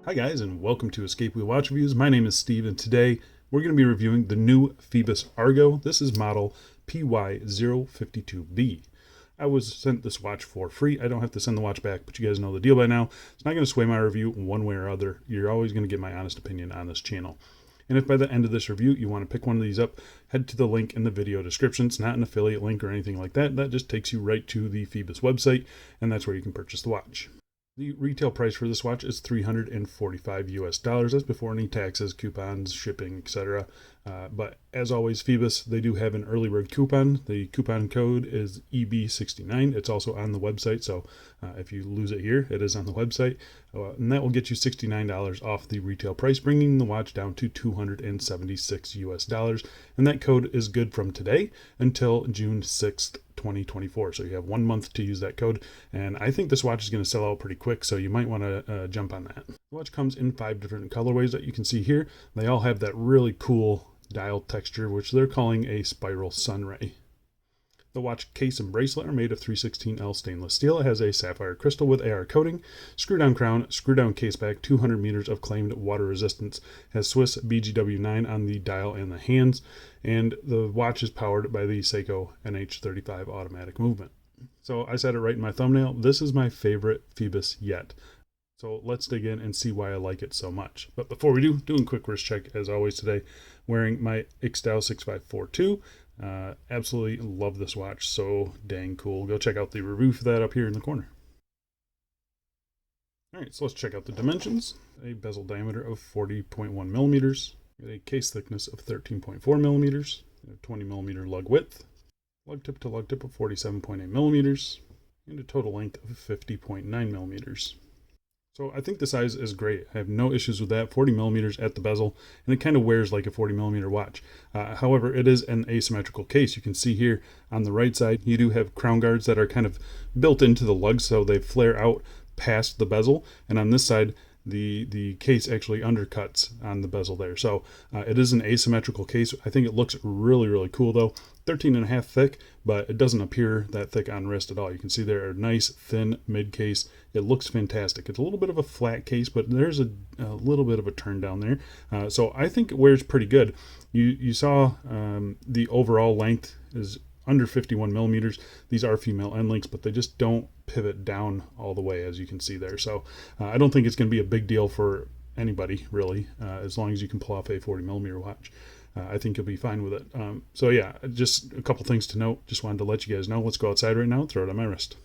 Hi guys, and welcome to Escape Wheel Watch Reviews. My name is Steve, and today we're going to be reviewing the new Phoibos Argo. This is model PY052B. I was sent this watch for free. I don't have to send the watch back, but you guys know the deal by now. It's not going to sway my review one way or other. You're always going to get my honest opinion on this channel. And if by the end of this review you want to pick one of these up, head to the link in the video description. It's not an affiliate link or anything like that. That just takes you right to the Phoibos website, and that's where you can purchase the watch. The retail price for this watch is $345 US. That's before any taxes, coupons, shipping, etc. But as always, Phoibos, they do have an early bird coupon. The coupon code is EB69. It's also on the website, so if you lose it here, it is on the website. And that will get you $69 off the retail price, bringing the watch down to $276 US. And that code is good from today until June 6th, 2024. So you have 1 month to use that code, and I think this watch is going to sell out pretty quick, so you might want to jump on that. The watch comes in 5 different colorways that you can see here. They all have that really cool dial texture, which they're calling a spiral sunray. The watch case and bracelet are made of 316L stainless steel. It has a sapphire crystal with AR coating, screw-down crown, screw-down case back, 200 meters of claimed water resistance, has Swiss BGW9 on the dial and the hands, and the watch is powered by the Seiko NH35 automatic movement. So I said it right in my thumbnail, this is my favorite Phoibos yet. So let's dig in and see why I like it so much. But before we do, doing a quick wrist check as always today, wearing my Ixtao 6542. Absolutely love this watch, so dang cool. Go check out the review for that up here in the corner. Alright, so let's check out the dimensions. A bezel diameter of 40.1 millimeters, a case thickness of 13.4 millimeters, a 20 millimeter lug width, lug tip to lug tip of 47.8 millimeters, and a total length of 50.9 millimeters. So I think the size is great. I have no issues with that. 40 millimeters at the bezel, and it kind of wears like a 40 millimeter watch. However, it is an asymmetrical case. You can see here on the right side, you do have crown guards that are kind of built into the lugs, so they flare out past the bezel. And on this side, the case actually undercuts on the bezel there. So it is an asymmetrical case. I think it looks really, really cool though. 13.5 thick, but it doesn't appear that thick on wrist at all. You can see there a nice thin mid case. It looks fantastic. It's a little bit of a flat case, but there's a little bit of a turn down there. So I think it wears pretty good. You saw the overall length is under 51 millimeters. These are female end links, but they just don't pivot down all the way, as you can see there. So I don't think it's going to be a big deal for anybody really, as long as you can pull off a 40 millimeter watch. I think you'll be fine with it. So yeah, just a couple things to note. Just wanted to let you guys know. Let's go outside right now and throw it on my wrist.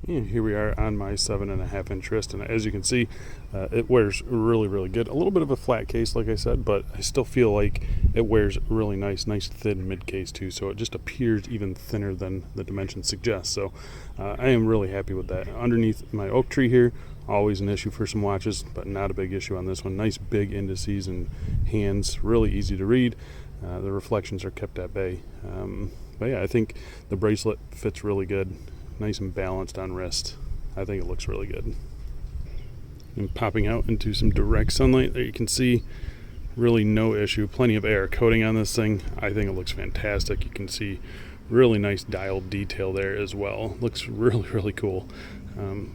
And here we are on my 7.5 inch wrist, and as you can see, it wears really, really good. A little bit of a flat case, like I said, but I still feel like it wears really nice thin mid case too, so it just appears even thinner than the dimensions suggest. So I am really happy with that. Underneath my oak tree here, always an issue for some watches, but not a big issue on this one. Nice big indices and hands, really easy to read. The reflections are kept at bay. But yeah, I think the bracelet fits really good. Nice and balanced on wrist. I think it looks really good. And popping out into some direct sunlight, there you can see really no issue. Plenty of AR coating on this thing. I think it looks fantastic. You can see really nice dial detail there as well. Looks really, really cool.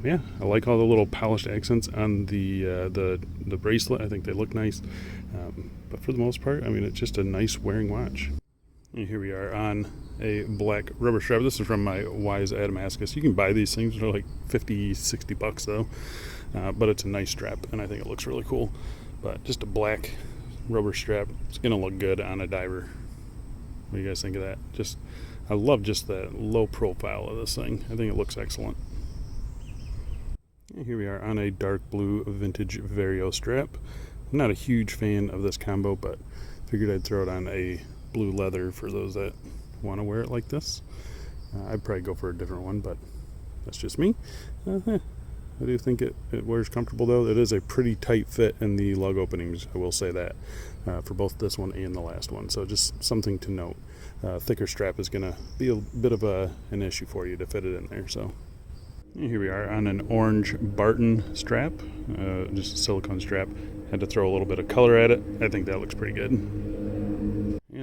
Yeah, I like all the little polished accents on the bracelet. I think they look nice. But for the most part, I mean, it's just a nice wearing watch. And here we are on a black rubber strap. This is from my Wise Adamascus. You can buy these things for like 50, 60 bucks though. But it's a nice strap, and I think it looks really cool. But just a black rubber strap. It's going to look good on a diver. What do you guys think of that? I love just the low profile of this thing. I think it looks excellent. And here we are on a dark blue vintage vario strap. I'm not a huge fan of this combo, but figured I'd throw it on a blue leather for those that want to wear it like this. I'd probably go for a different one, but that's just me. I do think it wears comfortable though. It is a pretty tight fit in the lug openings, I will say that, for both this one and the last one. So just something to note. Thicker strap is going to be a bit of an issue for you to fit it in there. So here we are on an orange Barton strap, just a silicone strap. Had to throw a little bit of color at it. I think that looks pretty good.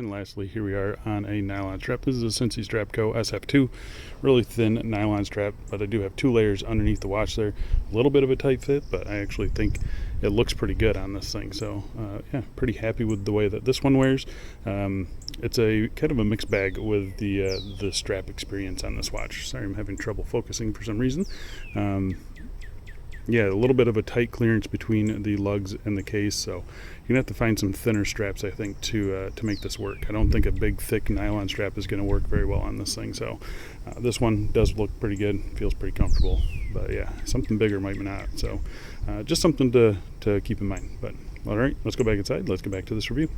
And lastly, here we are on a nylon strap. This is a Cincy Strap Co. SF2. Really thin nylon strap, but I do have 2 layers underneath the watch there. A little bit of a tight fit, but I actually think it looks pretty good on this thing. So yeah, pretty happy with the way that this one wears. It's a kind of a mixed bag with the strap experience on this watch. Sorry, I'm having trouble focusing for some reason. Yeah, a little bit of a tight clearance between the lugs and the case, so you're gonna have to find some thinner straps, I think, to make this work. I don't think a big, thick nylon strap is going to work very well on this thing. So this one does look pretty good, feels pretty comfortable, but yeah, something bigger might not. So just something to keep in mind. But all right, let's go back inside. Let's get back to this review.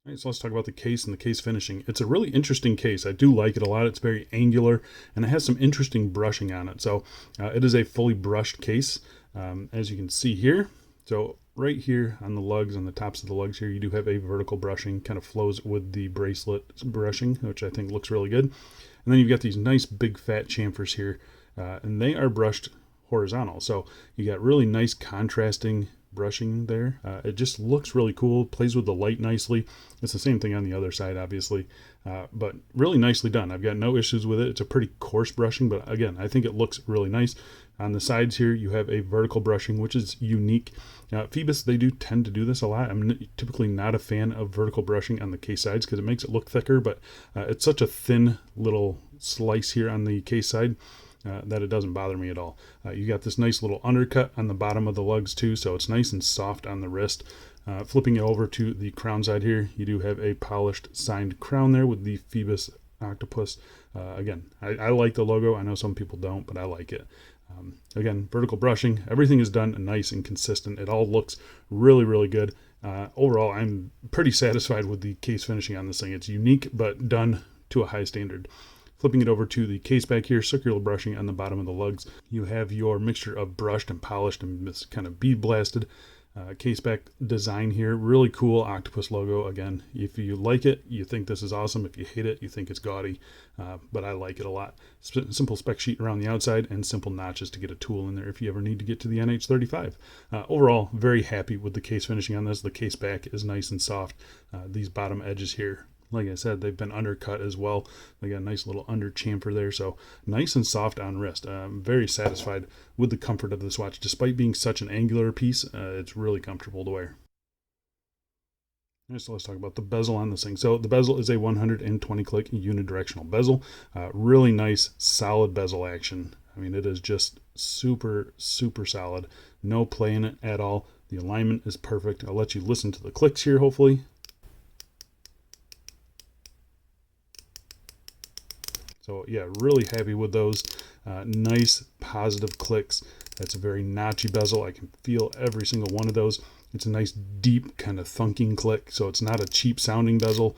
All right, so let's talk about the case and the case finishing. It's a really interesting case. I do like it a lot. It's very angular, and it has some interesting brushing on it. So it is a fully brushed case, as you can see here. So right here on the lugs, on the tops of the lugs here, you do have a vertical brushing, kind of flows with the bracelet brushing, which I think looks really good. And then you've got these nice big fat chamfers here, and they are brushed horizontal. So you got really nice contrasting brushing there. It just looks really cool, plays with the light nicely. It's the same thing on the other side, obviously, but really nicely done. I've got no issues with it. It's a pretty coarse brushing, but again, I think it looks really nice. On the sides here, you have a vertical brushing, which is unique. Phoibos, they do tend to do this a lot. I'm typically not a fan of vertical brushing on the case sides because it makes it look thicker, but it's such a thin little slice here on the case side that it doesn't bother me at all. You got this nice little undercut on the bottom of the lugs too, so it's nice and soft on the wrist. Flipping it over to the crown side here, you do have a polished signed crown there with the Phoibos octopus. Again, I like the logo. I know some people don't, but I like it. Again, vertical brushing, everything is done nice and consistent. It all looks really, really good. Overall, I'm pretty satisfied with the case finishing on this thing. It's unique, but done to a high standard. Flipping it over to the case back here, circular brushing on the bottom of the lugs. You have your mixture of brushed and polished and this kind of bead blasted case back design here. Really cool octopus logo. Again, if you like it, you think this is awesome. If you hate it, you think it's gaudy, but I like it a lot. Simple spec sheet around the outside and simple notches to get a tool in there if you ever need to get to the NH35. Overall, very happy with the case finishing on this. The case back is nice and soft. These bottom edges here, like I said, they've been undercut as well. They got a nice little under chamfer there, so nice and soft on wrist. I'm very satisfied with the comfort of this watch. Despite being such an angular piece, it's really comfortable to wear. So let's talk about the bezel on this thing. So the bezel is a 120 click unidirectional bezel. Really nice, solid bezel action. I mean, it is just super, super solid. No play in it at all. The alignment is perfect. I'll let you listen to the clicks here, hopefully. So yeah, really happy with those. Nice positive clicks. That's a very notchy bezel. I can feel every single one of those. It's a nice deep kind of thunking click, so it's not a cheap sounding bezel.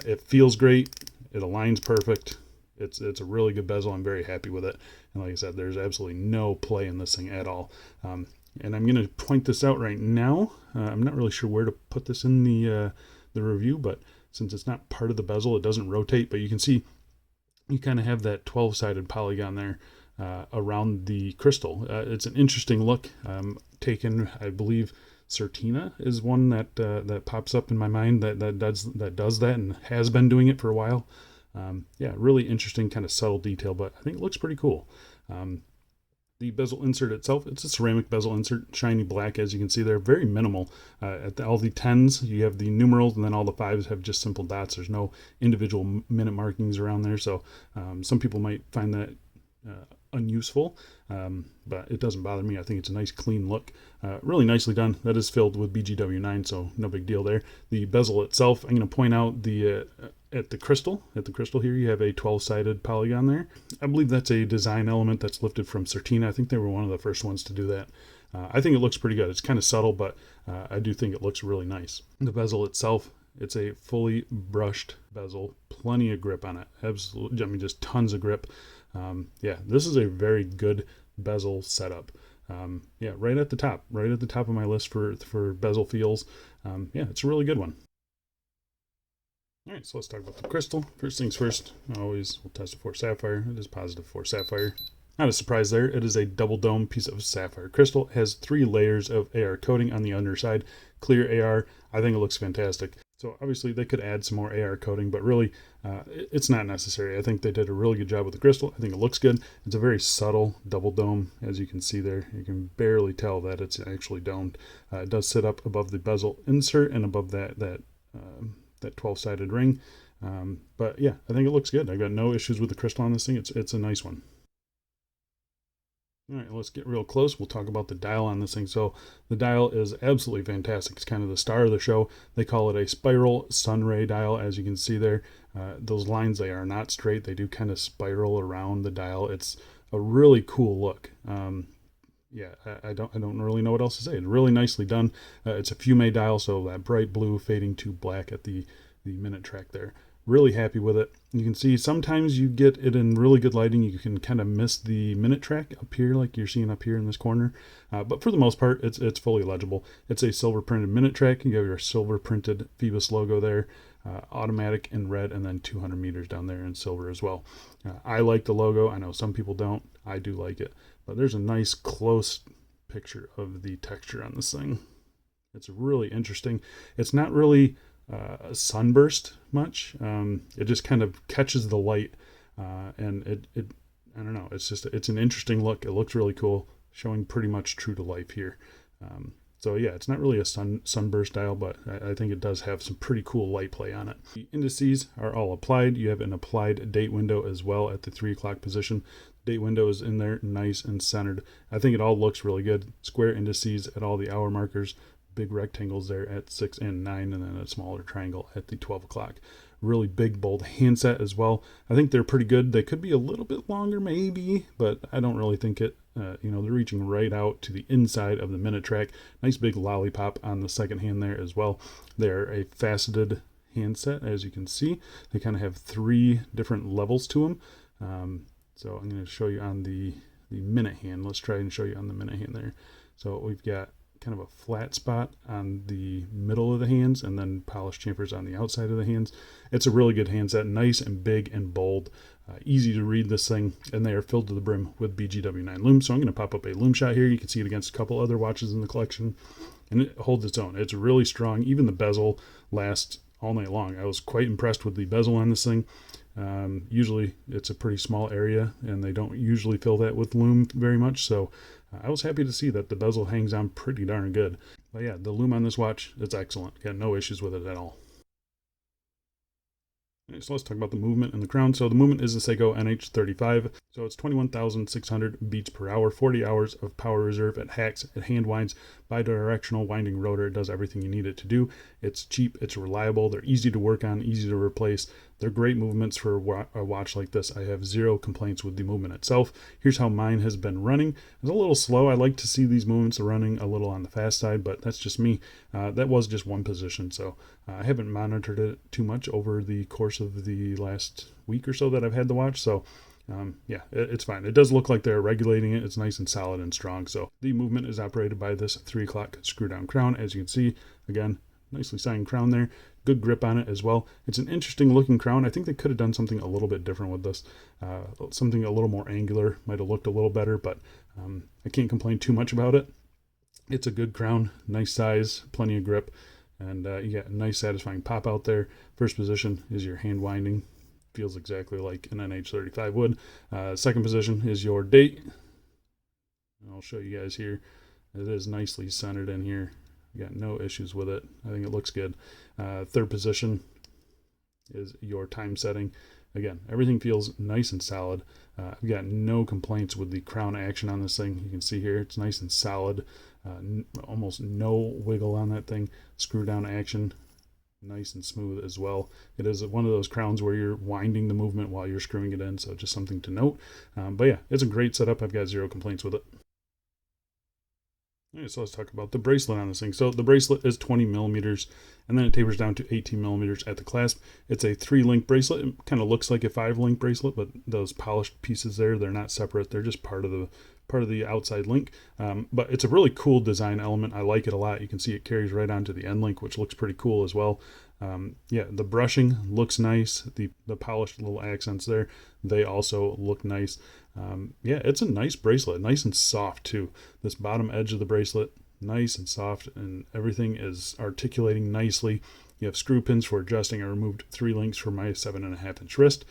It feels great. It aligns perfect. It's a really good bezel. I'm very happy with it. And like I said, there's absolutely no play in this thing at all. And I'm going to point this out right now. I'm not really sure where to put this in the review, but since it's not part of the bezel, it doesn't rotate. But you can see you kind of have that 12-sided polygon there around the crystal. It's an interesting look. Taken, I believe, Certina is one that pops up in my mind that does that and has been doing it for a while. Yeah, really interesting kind of subtle detail, but I think it looks pretty cool. The bezel insert itself, it's a ceramic bezel insert, shiny black, as you can see there, very minimal. At all the 10s, you have the numerals, and then all the 5s have just simple dots. There's no individual minute markings around there, so some people might find that unuseful, but it doesn't bother me. I think it's a nice, clean look. Really nicely done. That is filled with BGW9, so no big deal there. The bezel itself, I'm going to point out the at the crystal here, you have a 12-sided polygon there. I believe that's a design element that's lifted from Certina. I think they were one of the first ones to do that. I think it looks pretty good. It's kind of subtle, but I do think it looks really nice. The bezel itself, it's a fully brushed bezel, plenty of grip on it. Absolutely, I mean, just tons of grip. Yeah, this is a very good bezel setup. Yeah, right at the top of my list for bezel feels. Yeah, it's a really good one. All right, so let's talk about the crystal. First things first, we'll test it for sapphire. It is positive for sapphire. Not a surprise there. It is a double dome piece of sapphire crystal. It has 3 layers of AR coating on the underside. Clear AR. I think it looks fantastic. So obviously they could add some more AR coating, but really it's not necessary. I think they did a really good job with the crystal. I think it looks good. It's a very subtle double dome, as you can see there. You can barely tell that it's actually domed. It does sit up above the bezel insert and above that 12-sided ring. But yeah, I think it looks good. I got no issues with the crystal on this thing. It's a nice one. All right, let's get real close. We'll talk about the dial on this thing. So the dial is absolutely fantastic. It's kind of the star of the show. They call it a spiral sunray dial, as you can see there. Those lines, they are not straight. They do kind of spiral around the dial. It's a really cool look. Yeah, I don't really know what else to say. It's really nicely done. It's a fume dial, so that bright blue fading to black at the minute track there. Really happy with it. You can see sometimes you get it in really good lighting. You can kind of miss the minute track up here, like you're seeing up here in this corner. But for the most part, it's fully legible. It's a silver printed minute track. You have your silver printed Phoibos logo there, automatic in red, and then 200 meters down there in silver as well. I like the logo. I know some people don't. I do like it. But there's a nice close picture of the texture on this thing. It's really interesting. It's not really sunburst much. It just kind of catches the light, and it I don't know, it's an interesting look. It looks really cool, showing pretty much true to life here. So yeah, it's not really a sunburst dial, but I think it does have some pretty cool light play on it. The indices are all applied. You have an applied date window as well at the 3 o'clock position. Date window is in there, nice and centered. I think it all looks really good. Square indices at all the hour markers, big rectangles there at 6 and 9, and then a smaller triangle at the 12 o'clock. Really big, bold handset as well. I think they're pretty good. They could be a little bit longer maybe, but I don't really think it. They're reaching right out to the inside of the minute track. Nice big lollipop on the second hand there as well. They're a faceted handset, as you can see. They kind of have 3 different levels to them. So I'm going to show you on the minute hand. Let's try and show you on the minute hand there. So we've got kind of a flat spot on the middle of the hands and then polished chamfers on the outside of the hands. It's a really good handset, nice and big and bold, easy to read this thing, and they are filled to the brim with BGW9 Lume. So I'm going to pop up a Lume shot here. You can see it against a couple other watches in the collection, and it holds its own. It's really strong. Even the bezel lasts all night long. I was quite impressed with the bezel on this thing. Usually it's a pretty small area, and they don't usually fill that with Lume very much, so I was happy to see that the bezel hangs on pretty darn good. But yeah, the Lume on this watch, it's excellent. Got no issues with it at all. Okay, so let's talk about the movement and the crown. So the movement is the Seiko NH35. So it's 21,600 beats per hour, 40 hours of power reserve. It hacks, it hand winds, bidirectional winding rotor. It does everything you need it to do. It's cheap, it's reliable, they're easy to work on, easy to replace. They're great movements for a watch like this. I have 0 complaints with the movement itself. Here's how mine has been running. It's a little slow. I like to see these movements running a little on the fast side, but that's just me. That was just one position, so I haven't monitored it too much over the course of the last week or so that I've had the watch, so yeah, it's fine. It does look like they're regulating it. It's nice and solid and strong. So the movement is operated by this 3 o'clock screw down crown. As you can see, again, nicely signed crown there. Good grip on it as well. It's an interesting looking crown. I think they could have done something a little bit different with this. Something a little more angular might have looked a little better, but I can't complain too much about it. It's a good crown, nice size, plenty of grip, and you got a nice satisfying pop out there. First position is your hand winding. Feels exactly like an NH35 would. Second position is your date. I'll show you guys here. It is nicely centered in here. Got no issues with it. I think it looks good. Third position is your time setting. Again, everything feels nice and solid. I've got no complaints with the crown action on this thing. You can see here it's nice and solid. Almost no wiggle on that thing. Screw down action, nice and smooth as well. It is one of those crowns where you're winding the movement while you're screwing it in, so just something to note. But yeah, it's a great setup. I've got 0 complaints with it. All right, so let's talk about the bracelet on this thing. So the bracelet is 20 millimeters, and then it tapers down to 18 millimeters at the clasp. It's a 3-link bracelet. It kind of looks like a 5-link bracelet, but those polished pieces there, they're not separate. They're just part of the outside link. But it's a really cool design element. I like it a lot. You can see it carries right onto the end link, which looks pretty cool as well. Yeah, the brushing looks nice. The polished little accents there, they also look nice. Yeah, it's a nice bracelet, nice and soft too. This bottom edge of the bracelet, nice and soft, and everything is articulating nicely. You have screw pins for adjusting. I removed 3 links for my 7.5-inch wrist.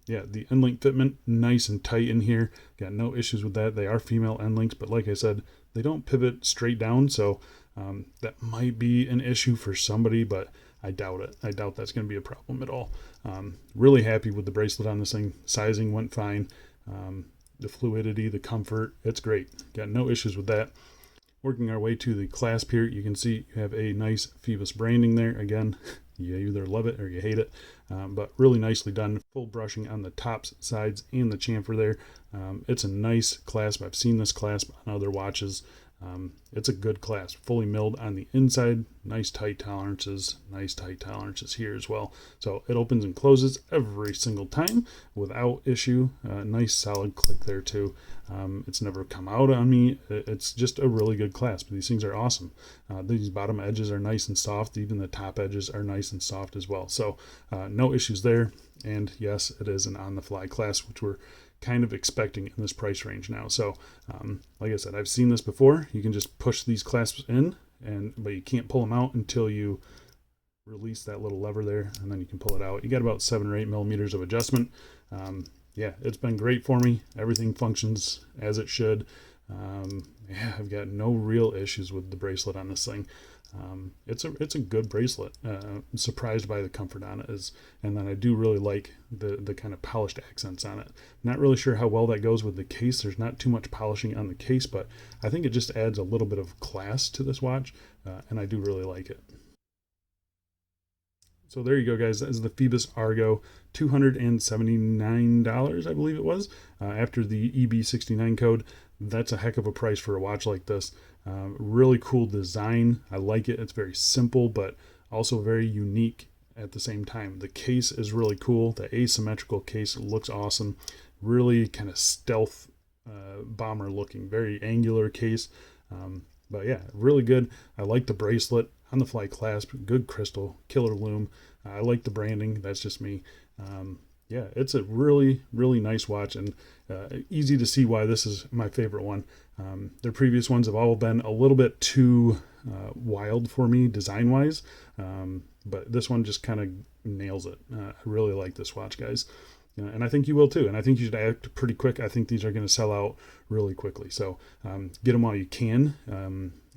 Yeah, the end link fitment, nice and tight in here. Got no issues with that. They are female end links, but like I said, they don't pivot straight down, so that might be an issue for somebody, but I doubt it. I doubt that's going to be a problem at all. Really happy with the bracelet on this thing. Sizing went fine. The fluidity, the comfort, it's great. Got no issues with that. Working our way to the clasp here, you can see you have a nice Phoibos branding there. Again, you either love it or you hate it, but really nicely done. Full brushing on the tops, sides, and the chamfer there. It's a nice clasp. I've seen this clasp on other watches. It's a good clasp, fully milled on the inside, nice tight tolerances here as well. So it opens and closes every single time without issue. Nice solid click there too. It's never come out on me. It's just a really good clasp. These things are awesome. These bottom edges are nice and soft. Even the top edges are nice and soft as well. So no issues there. And yes, it is an on-the-fly clasp, which we're kind of expecting in this price range now. So like I said, I've seen this before. You can just push these clasps in, but you can't pull them out until you release that little lever there, and then you can pull it out. You got about 7 or 8 millimeters of adjustment. Yeah, it's been great for me. Everything functions as it should. Yeah, I've got no real issues with the bracelet on this thing. It's a good bracelet. I'm surprised by the comfort on it, and then I do really like the kind of polished accents on it. Not really sure how well that goes with the case. There's not too much polishing on the case, but I think it just adds a little bit of class to this watch, and I do really like it. So there you go, guys. That is the Phoibos Argo, $279, I believe it was, after the EB69 code. That's a heck of a price for a watch like this. Really cool design. I like it. It's very simple, but also very unique at the same time. The case is really cool. The asymmetrical case looks awesome. Really kind of stealth bomber looking, very angular case. But yeah, really good. I like the bracelet, on the fly clasp, good crystal, killer lume. I like the branding. That's just me. Yeah, it's a really, really nice watch, and easy to see why this is my favorite one. Their previous ones have all been a little bit too wild for me design-wise, but this one just kind of nails it. I really like this watch, guys. And I think you will too. And I think you should act pretty quick. I think these are going to sell out really quickly. So get them while you can.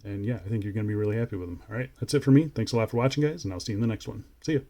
And yeah, I think you're going to be really happy with them. All right, that's it for me. Thanks a lot for watching, guys, and I'll see you in the next one. See ya.